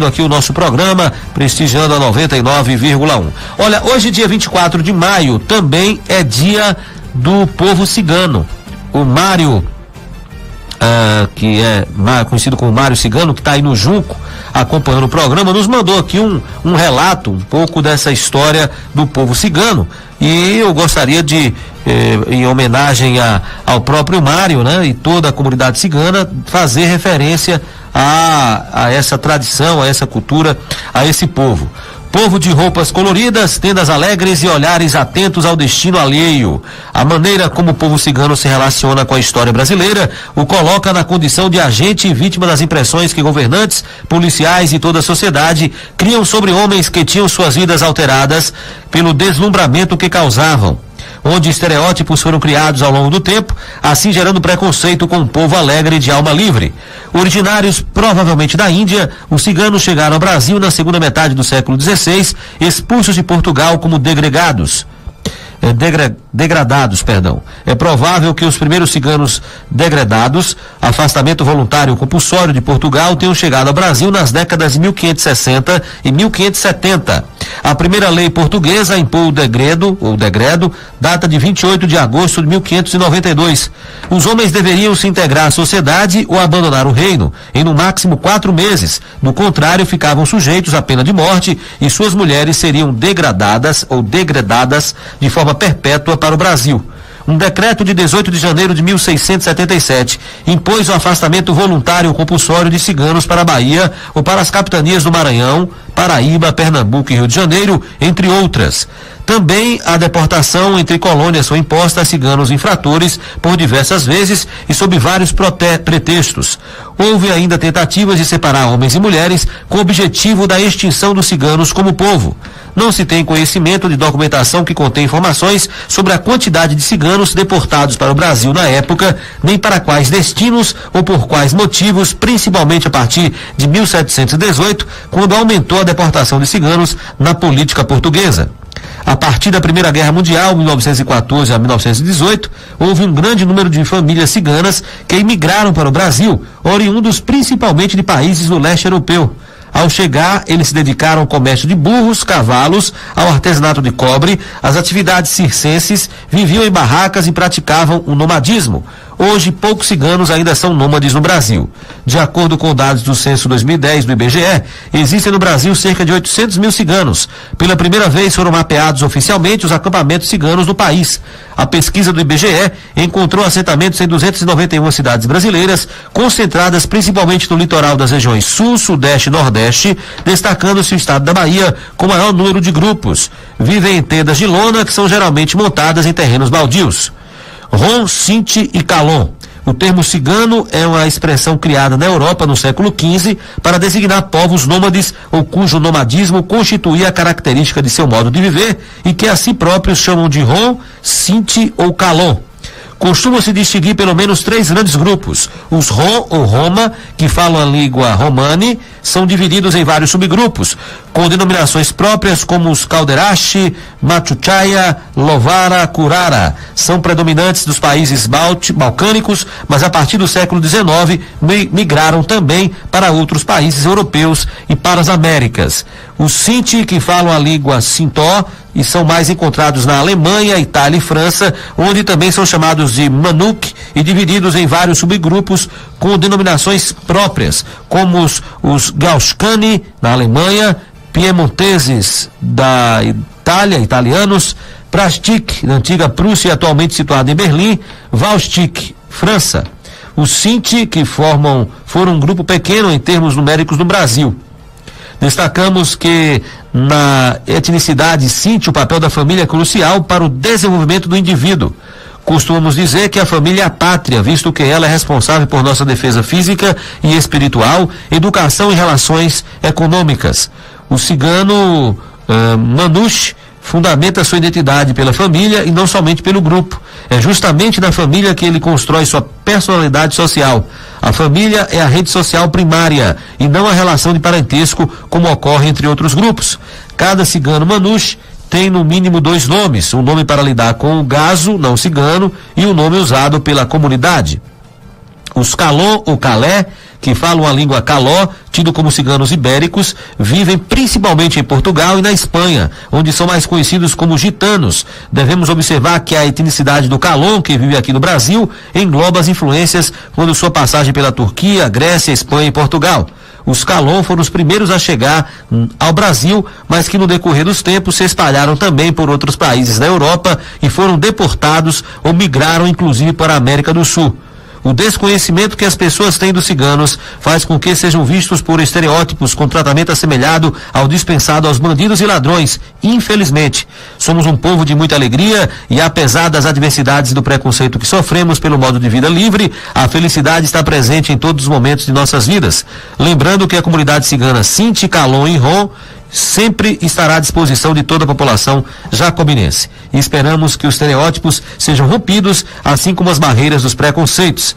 aqui o nosso programa, prestigiando a 99,1. Olha, hoje, dia 24 de maio, também é dia do povo cigano. O Mário, que é conhecido como Mário Cigano, que está aí no Junco, acompanhando o programa, nos mandou aqui um relato, um pouco dessa história do povo cigano. E eu gostaria de, em homenagem ao próprio Mário, né, e toda a comunidade cigana, fazer referência a essa tradição, a essa cultura, a esse povo. Povo de roupas coloridas, tendas alegres e olhares atentos ao destino alheio. A maneira como o povo cigano se relaciona com a história brasileira o coloca na condição de agente e vítima das impressões que governantes, policiais e toda a sociedade criam sobre homens que tinham suas vidas alteradas pelo deslumbramento que causavam, onde estereótipos foram criados ao longo do tempo, assim gerando preconceito com um povo alegre de alma livre. Originários provavelmente da Índia, os ciganos chegaram ao Brasil na segunda metade do século XVI, expulsos de Portugal como degradados. É provável que os primeiros ciganos degradados, afastamento voluntário compulsório de Portugal, tenham chegado ao Brasil nas décadas de 1560 e 1570. A primeira lei portuguesa impôs o degredo, data de 28 de agosto de 1592. Os homens deveriam se integrar à sociedade ou abandonar o reino em no máximo 4 meses. Do contrário, ficavam sujeitos à pena de morte e suas mulheres seriam degradadas de forma perpétua para o Brasil. Um decreto de 18 de janeiro de 1677 impôs o afastamento voluntário compulsório de ciganos para a Bahia ou para as capitanias do Maranhão, Paraíba, Pernambuco e Rio de Janeiro, entre outras. Também a deportação entre colônias foi imposta a ciganos infratores por diversas vezes e sob vários pretextos. Houve ainda tentativas de separar homens e mulheres com o objetivo da extinção dos ciganos como povo. Não se tem conhecimento de documentação que contém informações sobre a quantidade de ciganos deportados para o Brasil na época, nem para quais destinos ou por quais motivos, principalmente a partir de 1718, quando aumentou a deportação de ciganos na política portuguesa. A partir da Primeira Guerra Mundial, 1914 a 1918, houve um grande número de famílias ciganas que imigraram para o Brasil, oriundos principalmente de países do leste europeu. Ao chegar, eles se dedicaram ao comércio de burros, cavalos, ao artesanato de cobre, às atividades circenses, viviam em barracas e praticavam o nomadismo. Hoje, poucos ciganos ainda são nômades no Brasil. De acordo com dados do censo 2010 do IBGE, existem no Brasil cerca de 800 mil ciganos. Pela primeira vez foram mapeados oficialmente os acampamentos ciganos do país. A pesquisa do IBGE encontrou assentamentos em 291 cidades brasileiras, concentradas principalmente no litoral das regiões Sul, Sudeste e Nordeste, destacando-se o estado da Bahia com maior número de grupos. Vivem em tendas de lona que são geralmente montadas em terrenos baldios. Rom, Sinti e Calon. O termo cigano é uma expressão criada na Europa no século XV para designar povos nômades ou cujo nomadismo constituía a característica de seu modo de viver e que a si próprios chamam de Rom, Sinti ou Calon. Costumam-se distinguir pelo menos 3 grandes grupos. Os Rom ou Roma, que falam a língua romani, são divididos em vários subgrupos, com denominações próprias como os Calderache, Machuchaya, Lovara, Curara. São predominantes dos países balcânicos, mas a partir do século XIX migraram também para outros países europeus e para as Américas. Os Sinti, que falam a língua Sintó, e são mais encontrados na Alemanha, Itália e França, onde também são chamados de Manuk e divididos em vários subgrupos com denominações próprias, como os Gauscani, na Alemanha, Piemonteses, da Itália, italianos, Prastik, na antiga Prússia e atualmente situada em Berlim, Valstik, França. Os Sinti, que foram um grupo pequeno em termos numéricos no Brasil. Destacamos que na etnicidade Sinti o papel da família é crucial para o desenvolvimento do indivíduo. Costumamos dizer que a família é a pátria, visto que ela é responsável por nossa defesa física e espiritual, educação e relações econômicas. O cigano Manush fundamenta sua identidade pela família e não somente pelo grupo. É justamente na família que ele constrói sua personalidade social. A família é a rede social primária e não a relação de parentesco, como ocorre entre outros grupos. Cada cigano Manush tem no mínimo 2 nomes, um nome para lidar com o gazo, não cigano, e um nome usado pela comunidade. Os Calon ou Calé, que falam a língua caló, tido como ciganos ibéricos, vivem principalmente em Portugal e na Espanha, onde são mais conhecidos como gitanos. Devemos observar que a etnicidade do Calon, que vive aqui no Brasil, engloba as influências quando sua passagem pela Turquia, Grécia, Espanha e Portugal. Os Calon foram os primeiros a chegar ao Brasil, mas que no decorrer dos tempos se espalharam também por outros países da Europa e foram deportados ou migraram inclusive para a América do Sul. O desconhecimento que as pessoas têm dos ciganos faz com que sejam vistos por estereótipos com tratamento assemelhado ao dispensado aos bandidos e ladrões. Infelizmente, somos um povo de muita alegria e, apesar das adversidades e do preconceito que sofremos pelo modo de vida livre, a felicidade está presente em todos os momentos de nossas vidas. Lembrando que a comunidade cigana Sinti, Calon e Rom sempre estará à disposição de toda a população jacobinense. E esperamos que os estereótipos sejam rompidos, assim como as barreiras dos preconceitos.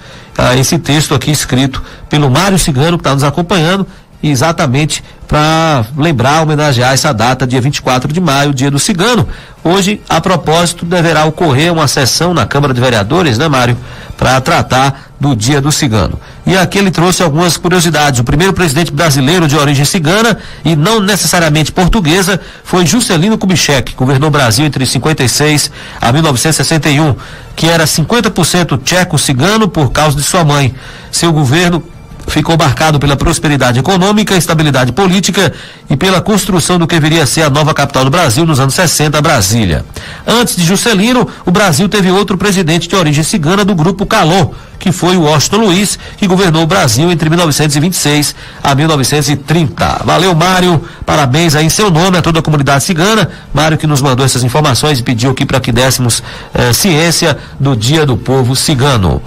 Esse texto aqui escrito pelo Mário Cigano, que está nos acompanhando, exatamente para lembrar, homenagear essa data, dia 24 de maio, dia do cigano. Hoje, a propósito, deverá ocorrer uma sessão na Câmara de Vereadores, né, Mário, para tratar do dia do cigano. E aqui ele trouxe algumas curiosidades. O primeiro presidente brasileiro de origem cigana e não necessariamente portuguesa foi Juscelino Kubitschek, que governou o Brasil entre 56 a 1961, que era 50% tcheco-cigano por causa de sua mãe. Seu governo ficou marcado pela prosperidade econômica, estabilidade política e pela construção do que viria a ser a nova capital do Brasil nos anos 60, Brasília. Antes de Juscelino, o Brasil teve outro presidente de origem cigana do grupo Calon, que foi o Washington Luiz, que governou o Brasil entre 1926 a 1930. Valeu, Mário, parabéns aí em seu nome a toda a comunidade cigana. Mário que nos mandou essas informações e pediu aqui para que dessemos ciência do Dia do Povo Cigano.